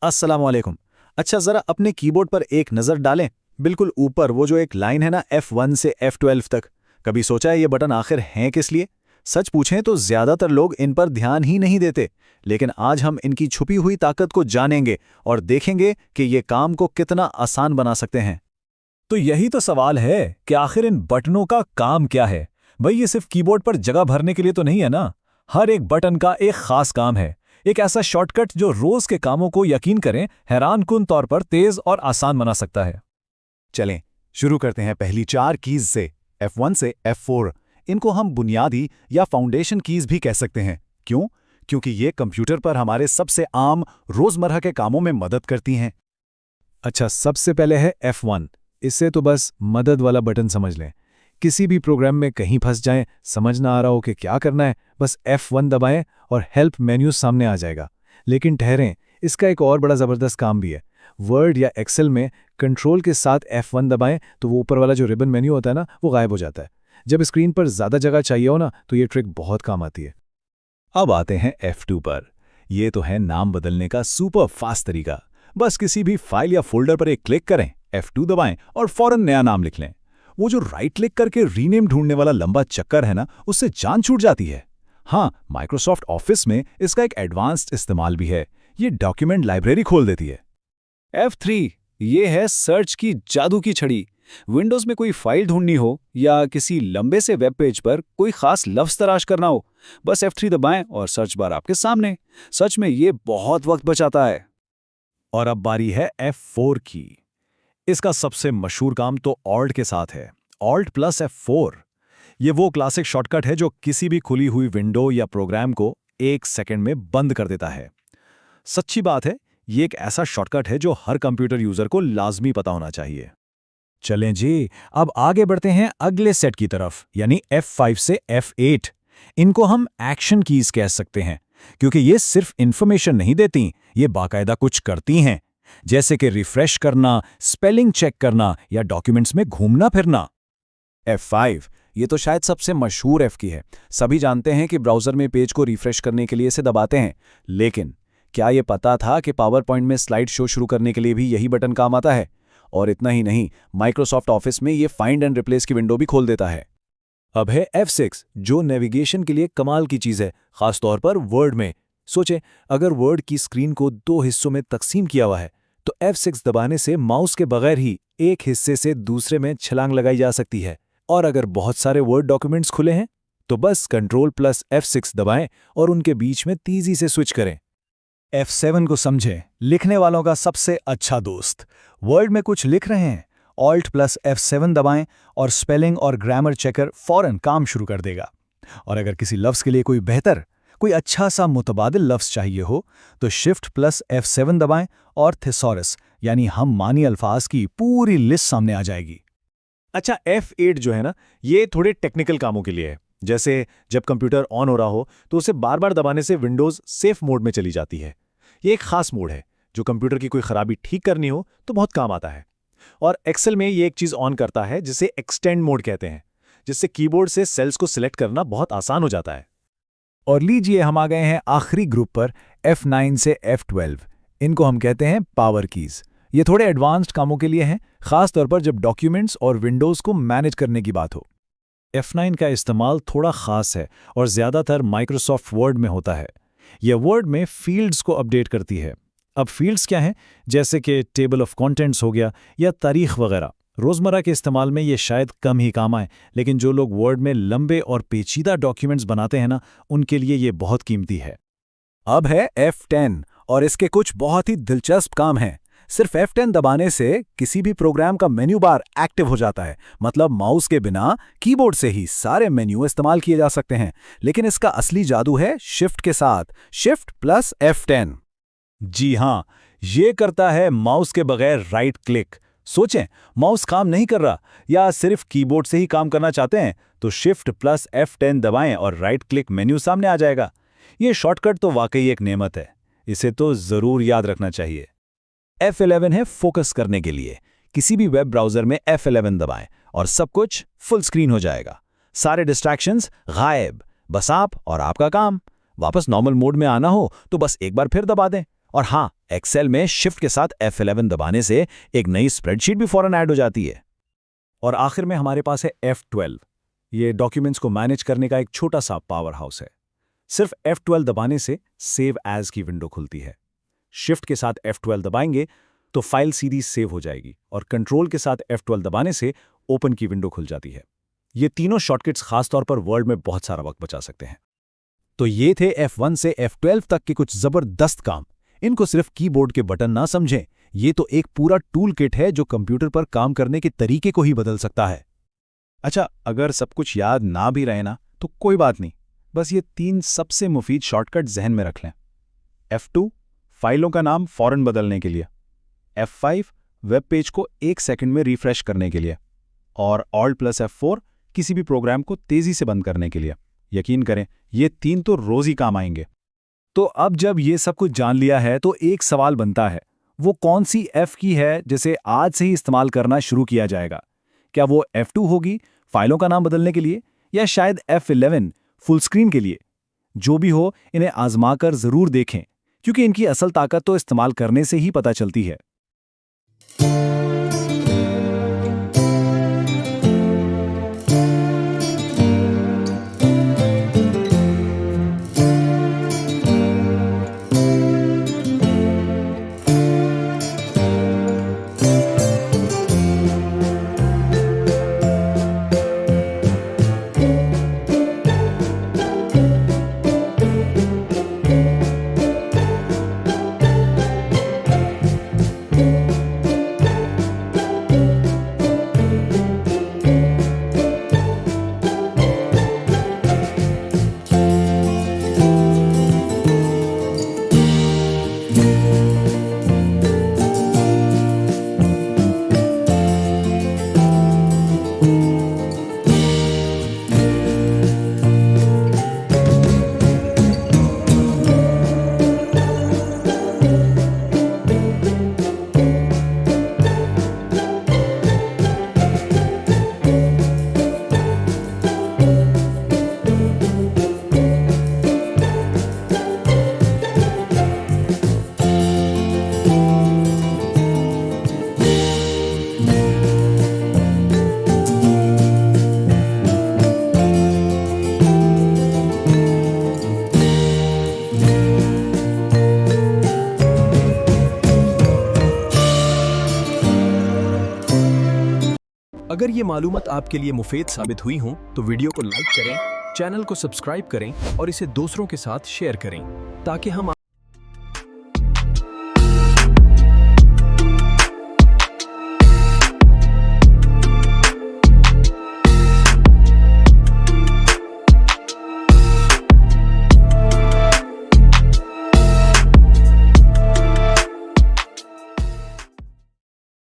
अस्सलाम वालेकुम। अच्छा, ज़रा अपने कीबोर्ड पर एक नज़र डालें। बिल्कुल ऊपर वो जो एक लाइन है ना, F1 से F12 तक। कभी सोचा है ये बटन आखिर हैं किस लिए? सच पूछें तो ज़्यादातर लोग इन पर ध्यान ही नहीं देते, लेकिन आज हम इनकी छुपी हुई ताकत को जानेंगे और देखेंगे कि ये काम को कितना आसान बना सकते हैं। तो यही तो सवाल है कि आखिर इन बटनों का काम क्या है। भाई, ये सिर्फ कीबोर्ड पर जगह भरने के लिए तो नहीं है ना। हर एक बटन का एक खास काम है, एक ऐसा शॉर्टकट जो रोज के कामों को यकीन करें हैरानकुन तौर पर तेज और आसान बना सकता है। चलें शुरू करते हैं पहली 4 कीज से, F1 से F4। इनको हम बुनियादी या फाउंडेशन कीज भी कह सकते हैं। क्यों? क्योंकि ये कंप्यूटर पर हमारे सबसे आम रोजमर्रा के कामों में मदद करती हैं। अच्छा, सबसे पहले है F1। इससे तो बस मदद वाला बटन समझ लें। किसी भी प्रोग्राम में कहीं फंस जाएं, समझ ना आ रहा हो कि क्या करना है, बस F1 दबाएं और हेल्प मेन्यू सामने आ जाएगा। लेकिन ठहरें, इसका एक और बड़ा ज़बरदस्त काम भी है। वर्ड या एक्सेल में कंट्रोल के साथ F1 दबाएं तो वो ऊपर वाला जो रिबन मेन्यू होता है ना, वो गायब हो जाता है। जब स्क्रीन पर ज़्यादा जगह चाहिए हो ना, तो ये ट्रिक बहुत काम आती है। अब आते हैं F2 पर। ये तो है नाम बदलने का सुपर फास्ट तरीका। बस किसी भी फाइल या फोल्डर पर एक क्लिक करें, F2 दबाएं और फौरन नया नाम लिख लें। वो जो राइट क्लिक करके रीनेम ढूंढने वाला लंबा चक्कर है ना, उससे जान छूट जाती है। हाँ, माइक्रोसॉफ्ट ऑफिस में इसका एक एडवांस्ड इस्तेमाल भी है। ये डॉक्यूमेंट लाइब्रेरी खोल देती है। F3 ये है सर्च की जादू की छड़ी। विंडोज में कोई फाइल ढूंढनी हो या किसी लंबे से वेब पेज पर कोई खास लफ्ज तलाश करना हो, बस F3 दबाएं और सर्च बार आपके सामने। सच में ये बहुत वक्त बचाता है। और अब बारी है F4 की। इसका सबसे मशहूर काम तो ऑल्ट के साथ है। Alt plus F4। ये वो क्लासिक शॉर्टकट है जो किसी भी खुली हुई विंडो या प्रोग्राम को 1 सेकंड में बंद कर देता है। सच्ची बात है, ये एक ऐसा शॉर्टकट है जो हर कंप्यूटर यूजर को लाजमी पता होना चाहिए। चलें जी, अब आगे बढ़ते हैं अगले सेट की तरफ, यानी F5 से F8। इनको हम एक्शन कीज कह सकते हैं, क्योंकि ये सिर्फ इंफॉर्मेशन नहीं देती, ये बाकायदा कुछ करती हैं, जैसे कि रिफ्रेश करना, स्पेलिंग चेक करना या डॉक्यूमेंट्स में घूमना फिरना। F5 ये तो शायद सबसे मशहूर F की है। सभी जानते हैं कि ब्राउज़र में पेज को रिफ्रेश करने के लिए इसे दबाते हैं, लेकिन क्या ये पता था कि पावर पॉइंट में स्लाइड शो शुरू करने के लिए भी यही बटन काम आता है? और इतना ही नहीं, माइक्रोसॉफ्ट ऑफिस में ये फाइंड एंड रिप्लेस की विंडो भी खोल देता है। अब है F6, जो नेविगेशन के लिए कमाल की चीज़ है, खासतौर पर वर्ड में। सोचें, अगर वर्ड की स्क्रीन को 2 हिस्सों में तकसीम किया हुआ है, तो F6 दबाने से माउस के बगैर ही एक हिस्से से दूसरे में छलांग लगाई जा सकती है। और अगर बहुत सारे वर्ड डॉक्यूमेंट्स खुले हैं, तो बस कंट्रोल प्लस F6 दबाएं और उनके बीच में तेजी से स्विच करें। F7 को समझें, लिखने वालों का सबसे अच्छा दोस्त। वर्ड में कुछ लिख रहे हैं, ऑल्ट प्लस F7 दबाएं और स्पेलिंग और ग्रामर चेकर फौरन काम शुरू कर देगा। और अगर किसी लफ्ज़ के लिए कोई अच्छा सा मुतबादिल लफ्ज़ चाहिए हो, तो शिफ्ट प्लस F7 दबाएं और थिसॉरस यानी हम मानी अल्फाज की पूरी लिस्ट सामने आ जाएगी। अच्छा, F8 जो है ना, ये थोड़े टेक्निकल कामों के लिए है। जैसे जब कंप्यूटर ऑन हो रहा हो तो उसे बार बार दबाने से विंडोज़ सेफ मोड में चली जाती है। ये एक खास मोड है जो कंप्यूटर की कोई खराबी ठीक करनी हो तो बहुत काम आता है। और एक्सेल में ये एक चीज़ ऑन करता है जिसे एक्सटेंड मोड कहते हैं, जिससे कीबोर्ड से सेल्स को सिलेक्ट करना बहुत आसान हो जाता है। और लीजिए, हम आ गए हैं आखिरी ग्रुप पर, F9 से F12। इनको हम कहते हैं पावर कीज़। ये थोड़े एडवांस्ड कामों के लिए हैं, खास तौर पर जब डॉक्यूमेंट्स और विंडोज़ को मैनेज करने की बात हो। F9 का इस्तेमाल थोड़ा ख़ास है और ज़्यादातर माइक्रोसॉफ्ट वर्ड में होता है। यह वर्ड में फील्ड्स को अपडेट करती है। अब फील्ड्स क्या हैं? जैसे कि टेबल ऑफ कंटेंट्स हो गया या तारीख वगैरह। रोज़मर्रा के इस्तेमाल में ये शायद कम ही काम आए, लेकिन जो लोग वर्ड में लंबे और पेचीदा डॉक्यूमेंट्स बनाते हैं ना, उनके लिए ये बहुत कीमती है। अब है F10 और इसके कुछ बहुत ही दिलचस्प काम हैं। सिर्फ F10 दबाने से किसी भी प्रोग्राम का मेन्यू बार एक्टिव हो जाता है, मतलब माउस के बिना कीबोर्ड से ही सारे मेन्यू इस्तेमाल किए जा सकते हैं। लेकिन इसका असली जादू है शिफ्ट के साथ, शिफ्ट प्लस F10। जी हाँ, ये करता है माउस के बगैर राइट क्लिक। सोचें, माउस काम नहीं कर रहा या सिर्फ कीबोर्ड से ही काम करना चाहते हैं, तो शिफ्ट प्लस F10 दबाएं और राइट क्लिक मेन्यू सामने आ जाएगा। ये शॉर्टकट तो वाकई एक नेमत है, इसे तो ज़रूर याद रखना चाहिए। F11 है फोकस करने के लिए। किसी भी वेब ब्राउज़र में F11 दबाएं और सब कुछ फुल स्क्रीन हो जाएगा। सारे डिस्ट्रैक्शंस गायब, बस आप और आपका काम। वापस नॉर्मल मोड में आना हो तो बस एक बार फिर दबा दें और हाँ, एक्सेल में शिफ्ट के साथ F11 दबाने से एक नई स्प्रेडशीट भी फौरन ऐड हो जाती है। और आखिर में हमारे पास है F12। ये डॉक्यूमेंट्स को मैनेज करने का एक छोटा सा पावर हाउस है। सिर्फ F12 दबाने से सेव एज की विंडो खुलती है। शिफ्ट के साथ F12 दबाएंगे तो फाइल सीधी सेव हो जाएगी और कंट्रोल के साथ F12 दबाने से ओपन की विंडो खुल जाती है। ये तीनों शॉर्टकट्स खासतौर पर वर्ड में बहुत सारा वक्त बचा सकते हैं। तो ये थे F1 से F12 तक के कुछ जबरदस्त काम। इनको सिर्फ कीबोर्ड के बटन ना समझें, ये तो एक पूरा टूल किट है जो कंप्यूटर पर काम करने के तरीके को ही बदल सकता है। अच्छा, अगर सब कुछ याद ना भी रहे ना तो कोई बात नहीं, बस ये 3 सबसे मुफीद शॉर्टकट जहन में रख लें। F2 फाइलों का नाम फौरन बदलने के लिए, F5 वेब पेज को 1 सेकंड में रिफ्रेश करने के लिए, और Alt+F4 किसी भी प्रोग्राम को तेजी से बंद करने के लिए। यकीन करें, ये 3 तो रोज ही काम आएंगे। तो अब जब ये सब कुछ जान लिया है तो एक सवाल बनता है, वो कौन सी F की है जिसे आज से ही इस्तेमाल करना शुरू किया जाएगा? क्या वो F2 होगी फाइलों का नाम बदलने के लिए, या शायद F11 फुल स्क्रीन के लिए? जो भी हो, इन्हें आजमाकर जरूर देखें, क्योंकि इनकी असल ताकत तो इस्तेमाल करने से ही पता चलती है। अगर ये मालूमात आपके लिए मुफीद साबित हुई हों तो वीडियो को लाइक करें, चैनल को सब्सक्राइब करें और इसे दूसरों के साथ शेयर करें ताकि हम